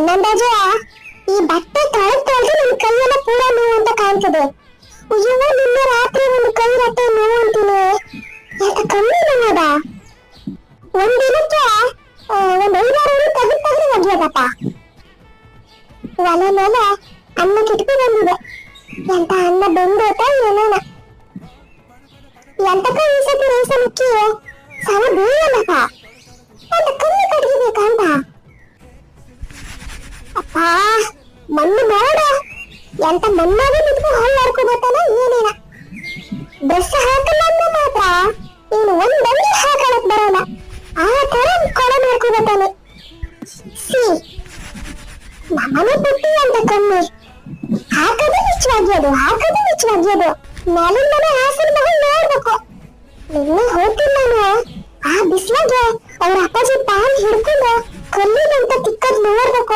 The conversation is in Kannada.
ನಂದಾಜು ಈ ಬಟ್ಟೆ ತೊಳೆದು ನನ್ನ ಕೈಯೆಲ್ಲ ಪೂರ ನೋವು ಅಂತ ಕಾಣ್ತದೆ. ಅಯ್ಯೋ ನಿನ್ನೆ ರಾತ್ರಿ ಒಂದು ಕೈ ರಟ್ಟೆ ನೋವು ಅಂತೀನಿ. ಎಂತ ಕಮ್ಮಿ ನೋವದ. ಒಂದಿನಕ್ಕೆ ಒಂದು 5-6 ತೆಗೆದು ಒಗೆಯೋದಪ್ಪ. ಒಲೆ ಮೇಲೆ ಅನ್ನ ಕಿಟ್ಕಿ ಬಂದಿದೆ. ಎಂತ ಅನ್ನ ಬೆಂದೋತ ಏನೇನ. ಎಂತಕ್ಕ ಈ ಸತಿ ರೇಷನ್ಕಿ ಸಲ ಬೇಯಲ್ಲಪ್ಪ. ಎಂತ ಕಮ್ಮಿ ಕಟ್ಗಿಬೇಕಂತ. ಅಪ್ಪ ಮಣ್ಣು ನೋಡ ಎಂತ ಮಣ್ಣಾಗೆ ನಿಂತ್ಕೊಂಡು ಹೊಳ್ಳ ಹರ್ಕೋಬತ್ತಾನ ಏನೇನ. ಡ್ರೆಸ್ ಹಾಕಲ್ಲ ಅಂದ್ರೆ ಮಾತ್ರ ಇನ್ನು ಒಂದಂಗಿ ಹಾಕಳಕ್ ಬರೋಲ್ಲ. ಆ ತರ ಕೊಳ ಮಾಡ್ಕೋಬತ್ತಾನೆ. ಸಿ ನಮ್ಮನೆ ಪುಟ್ಟಿ ಅಂತ ಕಮ್ಮಿ ಹಾಕದೆ ನಿಚ್ಚವಾಗ್ಯೋದು ಮೇಲಿಂದನೇ ಹಾಸಿನ ಮಗಳು ನೋಡ್ಬೇಕು. ನಿನ್ನೆ ಹೋಗ್ತೀನಿ ನಾನು ಆ ಬಿಸ್ಲಾಗೆ ಅವ್ರ ಅಪ್ಪಾಜಿ ಪ್ಯಾನ್ ಹಿಡ್ಕೊಂಡು ಕಲ್ಲಿಗಂತ ತಿಕ್ಕದ್ ನೋಡ್ಬೇಕು.